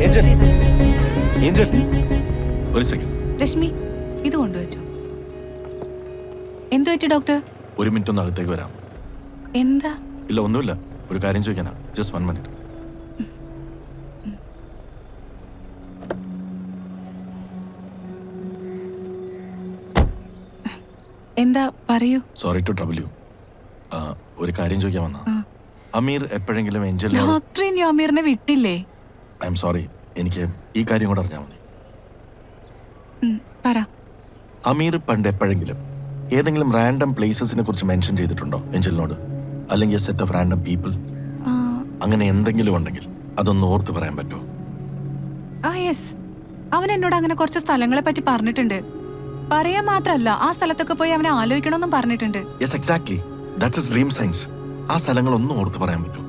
Angel Angel ഒരു second. Rashmi, ഇത് കൊണ്ടുവച്ചു. എന്തു പറ്റി ഡോക്ടർ? ഒരു മിനിറ്റ് ഒന്ന് അകത്തേക്ക് വരാം. എന്താ? ഇല്ല, ഒന്നുമില്ല. ഒരു കാര്യം ചോദിക്കാനാ. Just 1 minute. എന്താ പറയൂ. Sorry to trouble you. ഒരു കാര്യം ചോദിക്കാൻ വന്നാ. അമീർ എപ്പോഴെങ്കിലും ഏഞ്ചലിനോട്... ഡോക്ടർ ഇനി അമീറിനെ വിട്ടില്ലേ? ഐ എം സോറി, എനിക്ക് ഈ കാര്യം കൂടെ അറിഞ്ഞാൽ മതി. പറ. അമീർ പണ്ട് എപ്പോഴെങ്കിലും ഏതെങ്കിലും റാൻഡം പ്ലേസസിനെ കുറിച്ച് മെൻഷൻ ചെയ്തിട്ടുണ്ടോ ഏഞ്ചലിനോട്? അല്ലെങ്കിൽ സെറ്റ് ഓഫ് റാൻഡം പീപ്പിൾ? അങ്ങനെ എന്തെങ്കിലും ഉണ്ടെങ്കിൽ അതൊന്ന് ഓർത്ത് പറയാൻ പറ്റുമോ? യെസ്, അവൻ എന്നോട് അങ്ങനെ കുറച്ച് സ്ഥലങ്ങളെ പറ്റി പറഞ്ഞിട്ടുണ്ട്. പറയാൻ മാത്രല്ല, ആ സ്ഥലത്തൊക്കെ പോയി അവനെ ആലോചിക്കണമെന്നും പറഞ്ഞിട്ടുണ്ട്. Yes, exactly. That's his dream science. ആ സ്ഥലങ്ങളൊന്നും ഓർത്ത് പറയാൻ പറ്റുമോ?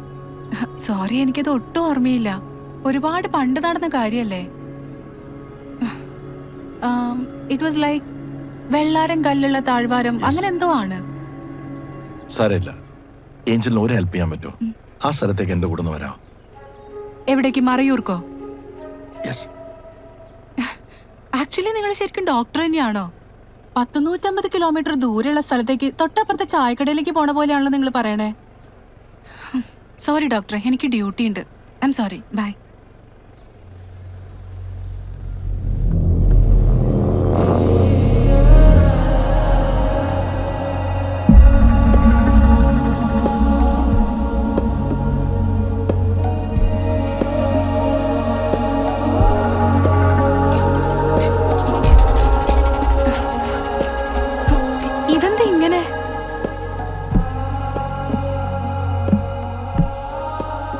സോറി, എനിക്കത് ഒട്ടും ഓർമ്മയില്ല. ഒരുപാട് പണ്ട് നടന്ന കാര്യല്ലേ. ഇറ്റ് വാസ് ലൈക്ക് വെള്ളാരം കല്ലുള്ള താഴ്വാരം, അങ്ങനെ എന്തോ ആണ്. സാരമില്ല, ഏഞ്ചലിന് ഒരു ഹെൽപ്പ് ചെയ്യാൻ പറ്റുമോ? ആ സ്ഥലത്തേക്ക് എന്റെ കൂടെ വരാം. എവിടേക്ക്? മറയൂർക്കോ? യെസ്. ആക്ച്വലി നിങ്ങൾ ശരിക്കും ഡോക്ടർ തന്നെയാണോ? 150 കിലോമീറ്റർ ദൂരെയുള്ള സ്ഥലത്തേക്ക് തൊട്ടപ്പുറത്തെ ചായക്കടയിലേക്ക് പോണ പോലെയാണല്ലോ നിങ്ങൾ പറയണേ. സോറി ഡോക്ടറെ, എനിക്ക് ഡ്യൂട്ടി ഉണ്ട്. I'm sorry. Bye.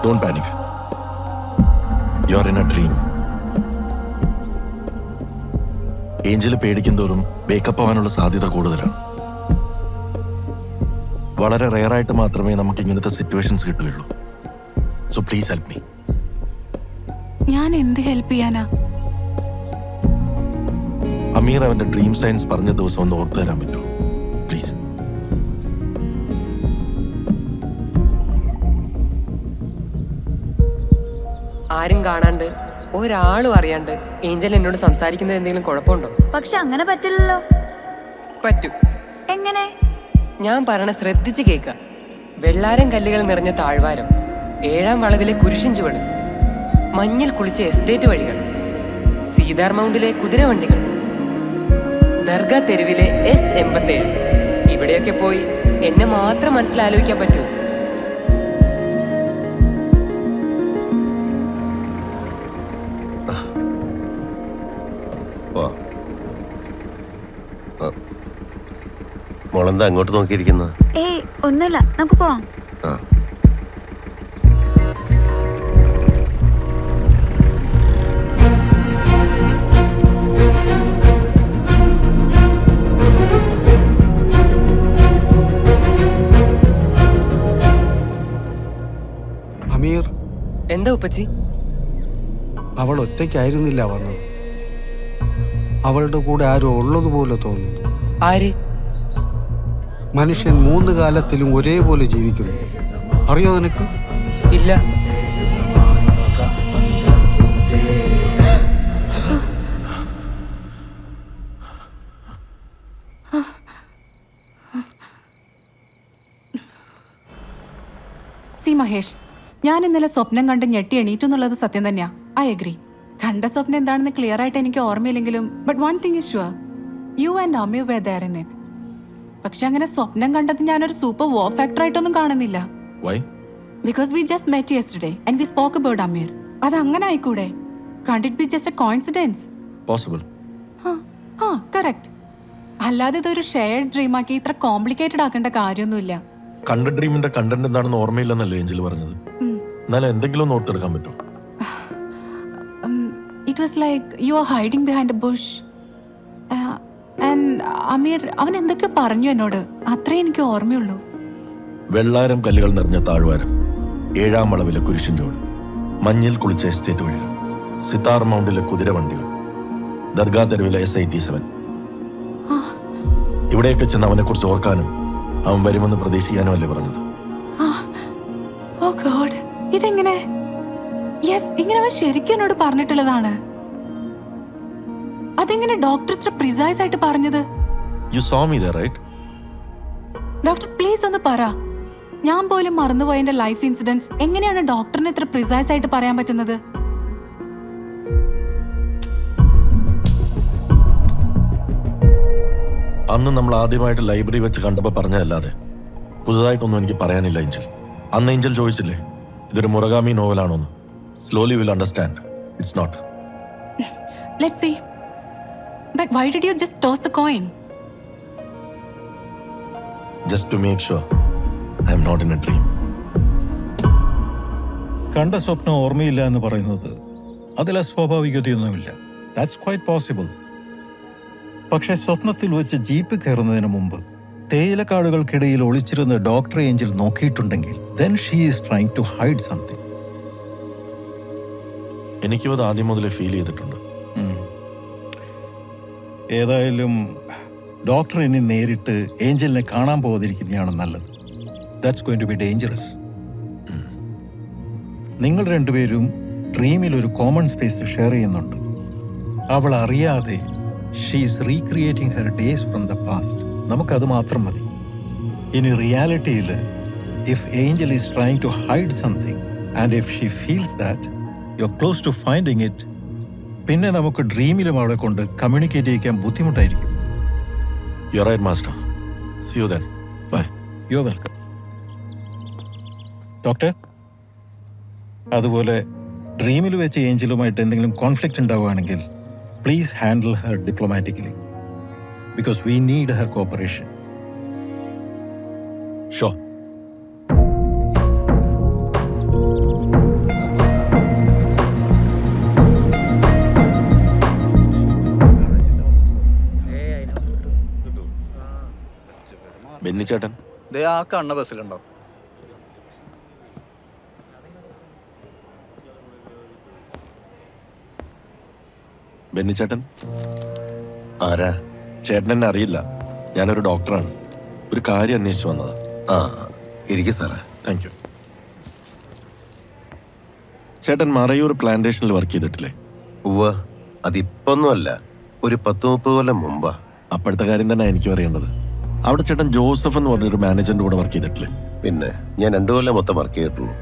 Don't panic. You are in a dream. Angel പേടിക്കും തോറും വേക്കപ്പ് ആവാനുള്ള സാധ്യത കൂടുതലാണ്. വളരെ റെയറായിട്ട് മാത്രമേ നമുക്ക് ഇങ്ങനത്തെ സിറ്റുവേഷൻസ് കിട്ടുകയുള്ളൂ. So please help me. ഞാൻ എന്ത് ഹെൽപ്പ് ചെയ്യാനാ? അമീർ അവന്റെ ഡ്രീം സയൻസ് പറഞ്ഞ ദിവസം ഒന്ന് ഓർത്തു തരാൻ പറ്റുമോ? പ്ലീസ്. ആരും കാണാണ്ട് ഒരാളും അറിയാണ്ട് ഏഞ്ചൽ എന്നോട് സംസാരിക്കുന്നത് എന്തെങ്കിലും കുഴപ്പമുണ്ടോ? പക്ഷെ അങ്ങനെ പറ്റില്ലല്ലോ. പറ്റും. എങ്ങനെ? ഞാൻ പറയണ ശ്രദ്ധിച്ച് കേൾക്ക. വെള്ളാരം കല്ലുകൾ നിറഞ്ഞ താഴ്വാരം, 7ാം വളവിലെ കുരിശിൻ ചുവട്, മഞ്ഞിൽ കുളിച്ച എസ്റ്റേറ്റ് വഴികൾ, സീതാർ മൗണ്ടിലെ കുതിരവണ്ടികൾ, ദർഗാ തെരുവിലെ S87. ഇവിടെയൊക്കെ പോയി എന്നെ മാത്രം മനസ്സിലാലോചിക്കാൻ പറ്റുമോ? മോളെന്താ അങ്ങോട്ട് നോക്കിയിരിക്കുന്നത്? ഏയ് ഒന്നുമില്ല, നമുക്ക് പോവാം. അമീർ, എന്താ ഉപ്പച്ചി? അവൾ ഒറ്റയ്ക്കായിരുന്നില്ല വന്നത്. അവളുടെ കൂടെ ആരും ഉള്ളതുപോലെ തോന്നുന്നു. ആര്? മനുഷ്യൻ 3 കാലത്തിലും ഒരേപോലെ ജീവിക്കുന്നു. അറിയോ നിനക്ക്? ഇല്ല. സി മഹേഷ്, ഞാൻ ഇന്നലെ സ്വപ്നം കണ്ട് ഞെട്ടി എണീറ്റു എന്നുള്ളത് സത്യം തന്നെയാ. I agree. കണ്ട സ്വപ്നം എന്താണെന്ന് ക്ലിയർ ആയിട്ട് എനിക്ക് ഓർമ്മയില്ലെങ്കിലും but one thing is sure, you and Amir were there in it. പക്ഷെ അങ്ങനെ സ്വപ്നം കണ്ടത് ഞാനൊരു സൂപ്പർ വോ ഫാക്ടർ ആയിട്ടൊന്നും കാണുന്നില്ല. Why? Because we just met yesterday and we spoke about Amir. അത് അങ്ങനെ ആയിക്കൂടെ? Can't it be just a coincidence? Possible. Correct. അല്ലാതെ ഇതൊരു ഷെയർഡ് ഡ്രീം ആക്കി ഇത്ര കോംപ്ലിക്കേറ്റഡ് ആക്കേണ്ട കാര്യമൊന്നുമില്ല. കണ്ട ഡ്രീമിന്റെ കണ്ടന്റ് എന്താണെന്ന് ഓർമ്മയില്ലെന്നല്ലേ ഏഞ്ചൽ പറഞ്ഞത്? എന്നാലും എന്തെങ്കിലും ഒന്ന് ഓർത്തെടുക്കാൻ പറ്റുമോ? It was like you are hiding behind a bush. അമീർ അവൻ എന്തൊക്കെയോ പറഞ്ഞു എന്നോട്, അത്രേ എനിക്ക് ഓർമ്മയുള്ളൂ. വെള്ളാരം കല്ലുകൾ നിറഞ്ഞ താഴ്വാരം, 7ാം വളവിലെ കുരിശിൻ ചുവട്, മഞ്ഞിൽ കുളിച്ച എസ്റ്റേറ്റ് വഴികൾ, സിതാർ മൗണ്ടിലെ കുതിരവണ്ടികൾ, ദർഗാ തെരുവിലെ S87. ഇവിടെയൊക്കെ ചെന്ന് അവനെ കുറിച്ച് ഓർക്കാനും അവൻ വരുമെന്ന് പ്രതീക്ഷിക്കാനും അല്ലേ പറഞ്ഞത്? ഓ ഗോഡ്, ഇതെങ്ങനെ? യെസ്, ഇങ്ങനെ അവൻ ശരിക്കും എന്നോട് പറഞ്ഞിട്ടുള്ളതാണ്. അതെങ്ങനെ ഡോക്ടർ ഇത്ര പ്രിസൈസ് ആയിട്ട് പറഞ്ഞത്? You saw me there right? Doctor please ഒന്ന് പറ. ഞാൻ പോലും മറന്നുപോയ എന്റെ ലൈഫ് ഇൻസിഡൻസ് എങ്ങനെയാണ് ഡോക്ടറിന് ഇത്ര പ്രിസൈസ് ആയിട്ട് പറയാൻ പറ്റുന്നത്? അന്ന് നമ്മൾ ആദ്യമായിട്ട് ലൈബ്രറി വെച്ച് കണ്ടപ്പോൾ പറഞ്ഞതല്ലാതെ പുതുതായിട്ടൊന്നും എനിക്ക് പറയാനില്ല ഏഞ്ചൽ. അന്ന് ഏഞ്ചൽ ചോദിച്ചില്ലേ ഇതൊരു മുറഗാമി നോവലാണോന്ന്. Slowly will understand it's not. Let's see. But why did you just toss the coin? Just to make sure I'm not in a dream. കണ്ട സ്വപ്നം ഓർമ്മയില്ല എന്ന് പറയുന്നത് അതിൽ അസ്വാഭാവികതയൊന്നുമില്ല. That's quite possible. പക്ഷേ സ്വപ്നത്തിൽ വെച്ച് ജീപ്പ് കയറുന്നതിന് മുമ്പ് തേയിലക്കാടുകൾക്കിടയിൽ ഒളിച്ചിരുന്ന ഡോക്ടർ ഏഞ്ചൽ നോക്കിയിട്ടുണ്ടെങ്കിൽ then she is trying to hide something. എനിക്കും അത് ആദ്യം മുതലേ ഫീൽ ചെയ്തിട്ടുണ്ട്. ഏതായാലും ഡോക്ടർ ഇനി നേരിട്ട് ഏഞ്ചലിനെ കാണാൻ പോകാതിരിക്കുന്നതാണ് നല്ലത്. That's going to be dangerous. നിങ്ങൾ രണ്ടുപേരും ഡ്രീമിൽ ഒരു കോമൺ സ്പേസ് ഷെയർ ചെയ്യുന്നുണ്ട്. അവൾ അറിയാതെ she's recreating her days from the past. നമുക്കത് മാത്രം മതി. ഇനി റിയാലിറ്റിയിൽ if Angel is trying to hide something and if she feels that you are close to finding it, പിന്നെ നമുക്ക് ഡ്രീമിലും അവളെ കൊണ്ട് കമ്മ്യൂണിക്കേറ്റ് ചെയ്യിക്കാൻ ബുദ്ധിമുട്ടായിരിക്കും. You are right master. See you then. Bye. You are welcome. Doctor, അതുപോലെ ഡ്രീമിൽ വെച്ച് ഏഞ്ചലുമായിട്ട് എന്തെങ്കിലും കോൺഫ്ലിക്റ്റ് ഉണ്ടാവുകയാണെങ്കിൽ please handle her diplomatically because we need her corporation. Show. ബെന്നിച്ചേട്ടൻ ദേ ആ കണ്ണ ബസ്സിലുണ്ടോ? ബെന്നിച്ചേട്ടൻ ആരാ? ചേട്ടൻ എന്നെ അറിയില്ല. ഞാനൊരു ഡോക്ടറാണ്. ഒരു കാര്യം അന്വേഷിച്ചു വന്നതാ. ആ ഇരിക്കും സാറേ. Thank you. ചേട്ടൻ മറയൂർ പ്ലാന്റേഷനിൽ വർക്ക് ചെയ്തിട്ടില്ലേ? ഉവ്വ, അതിപ്പൊന്നുമല്ല, ഒരു 10-30 കൊല്ലം മുമ്പാ. അപ്പോഴത്തെ കാര്യം തന്നെ എനിക്കും അറിയേണ്ടത്. അവിടെ ചേട്ടൻ ജോസഫ് എന്ന് പറഞ്ഞൊരു മാനേജറിന്റെ കൂടെ വർക്ക് ചെയ്തിട്ടില്ലേ? പിന്നെ ഞാൻ 2 കൊല്ലം മൊത്തം വർക്ക് ചെയ്തിട്ടുള്ളൂ.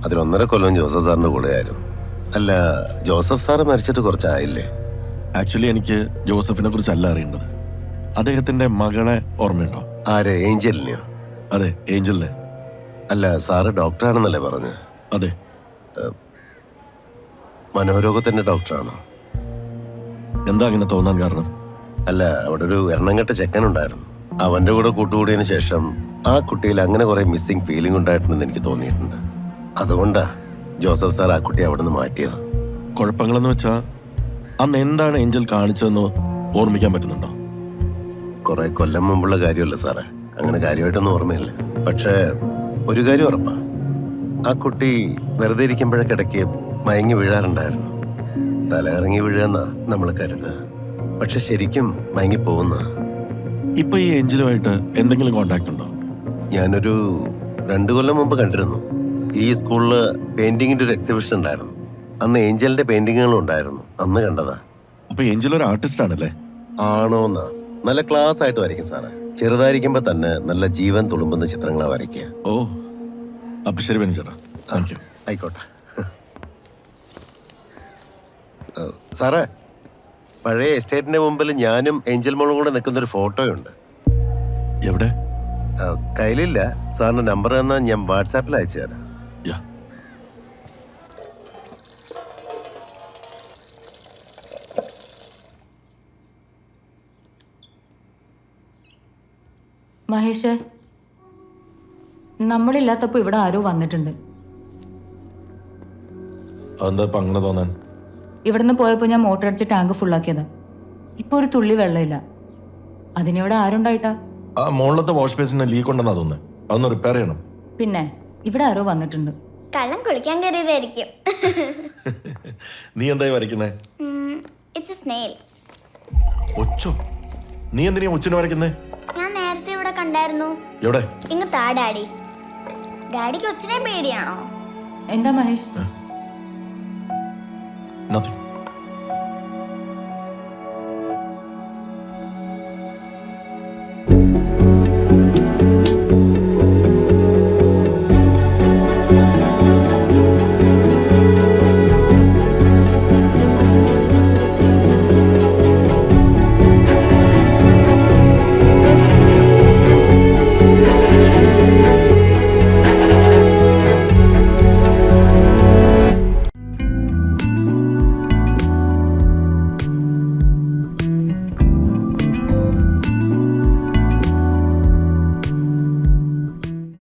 അതിൽ 1.5 കൊല്ലം ജോസഫ് സാറിന്റെ കൂടെ ആയിരുന്നു. അല്ല, ജോസഫ് സാറ് മരിച്ചിട്ട് കുറച്ചായില്ലേ? ആക്ച്വലി എനിക്ക് ജോസഫിനെ കുറിച്ചല്ല അറിയേണ്ടത്. അദ്ദേഹത്തിന്റെ മകളെ ഓർമ്മയുണ്ടോ? ആരെ? ഏഞ്ചലിനെയോ? അതെ, ഏഞ്ചലിനെ. അല്ല, സാറ് ഡോക്ടറാണെന്നല്ലേ പറഞ്ഞ്? അതെ. മനോരോഗത്തിന്റെ ഡോക്ടറാണോ? എന്താ അങ്ങനെ തോന്നാൻ കാരണം? അല്ല, അവിടെ ഒരു എണ്ണംകെട്ട ചെക്കനുണ്ടായിരുന്നു. അവന്റെ കൂടെ കൂട്ടുകൂടിയതിനു ശേഷം ആ കുട്ടിയിൽ അങ്ങനെ കുറെ മിസ്സിംഗ് ഫീലിംഗ് ഉണ്ടായിട്ടുണ്ടെന്ന് എനിക്ക് തോന്നിയിട്ടുണ്ട്. അതുകൊണ്ടാ ജോസഫ് സാർ ആ കുട്ടിയെ അവിടെ നിന്ന് മാറ്റിയത്. കുഴപ്പങ്ങളെന്ന് വെച്ചാ അന്ന് എന്താണ് ഏഞ്ചൽ കാണിച്ചതെന്ന് ഓർമ്മിക്കാൻ പറ്റുന്നുണ്ടോ? കുറെ കൊല്ലം മുമ്പുള്ള കാര്യമല്ല സാറേ, അങ്ങനെ കാര്യമായിട്ടൊന്നും ഓർമ്മയില്ല. പക്ഷേ ഒരു കാര്യം ഉറപ്പാ, ആ കുട്ടി വെറുതെ ഇരിക്കുമ്പോഴൊക്കിടയ്ക്ക് മയങ്ങി വീഴാറുണ്ടായിരുന്നു. തലയിറങ്ങി വീഴുകയെന്നാ നമ്മൾ കരുതുക, പക്ഷെ ശരിക്കും മയങ്ങി പോകുന്ന. ഇപ്പൊ ഈ ഏഞ്ചലുമായിട്ട് എന്തെങ്കിലും കോണ്ടാക്ട് ഉണ്ടോ? ഞാനൊരു 2 കൊല്ലം മുമ്പ് കണ്ടിരുന്നു. ഈ സ്കൂളില് പെയിന്റിങ്ങിന്റെ ഒരു എക്സിബിഷൻ ഉണ്ടായിരുന്നു. അന്ന് ഏഞ്ചലിന്റെ പെയിന്റിങ്ങുകളും ഉണ്ടായിരുന്നു. അന്ന് കണ്ടതാ. അപ്പൊ ഏഞ്ചൽ ഒരു ആർട്ടിസ്റ്റ് ആണല്ലേ? ആണോന്നാ? നല്ല ക്ലാസ് ആയിട്ട് വരയ്ക്കും സാറേ. ചെറുതായിരിക്കുമ്പോ തന്നെ നല്ല ജീവൻ തുളുമ്പുന്ന ചിത്രങ്ങളാ വരയ്ക്കുക. ഓ, അപ്പൊ ശരി ബെന്നിച്ചേട്ടാ, താങ്ക് യു. ആയിക്കോട്ടെ സാറേ. പഴയ എസ്റ്റേറ്റിന്റെ മുമ്പിൽ ഞാനും ഏഞ്ചൽ മോളും കൂടെ നിൽക്കുന്നൊരു ഫോട്ടോയുണ്ട്. എവിടെ? കയ്യിലില്ല. സാറിന്റെ നമ്പർ തന്നാൽ ഞാൻ വാട്സാപ്പിൽ അയച്ചു തരാം. യാ. മഹേഷ്, നമ്മളില്ലാത്തപ്പോൾ ഇവിടെ ആരോ വന്നിട്ടുണ്ട്. അതെന്താ ഇപ്പൊ അങ്ങനെ തോന്നാൻ? ഇവിടുന്ന് പോയപ്പോൾ ഞാൻ മോട്ടർ അടിച്ച് ടാങ്ക് ഫുള്ളാക്കിയതാ. ഇപ്പോൾ ഒരു തുള്ളി വെള്ളമില്ല. അതിനിവിടെ ആരുണ്ടായിട്ടാ? ആ മുകളിലത്തെ വാഷ് ബേസിന് ലീക്ക് ഉണ്ടെന്നാ തോന്നുന്നത്. അതൊന്ന് റിപ്പയർ ചെയ്യണം. പിന്നെ ഇവിടെ ആരോ വന്നിട്ടുണ്ട്. കള്ളം കുളിക്കാൻ കയറിയതായിരിക്കും. നീ എന്തായി വരയ്ക്കുന്നേ? It's a snail. ഒച്ചോ? നീ എന്തിനാ ഒച്ചിനെ വരയ്ക്കുന്നേ? ഞാൻ നേരത്തെ ഇവിടെ കണ്ടായിരുന്നു. എവിടെ? ഇങ്ങ് താ ഡാഡി. ഡാഡിക്ക് ഒച്ചിനെ പേടിയാണോ? എന്താ മഹേഷ്? നത്തിങ്.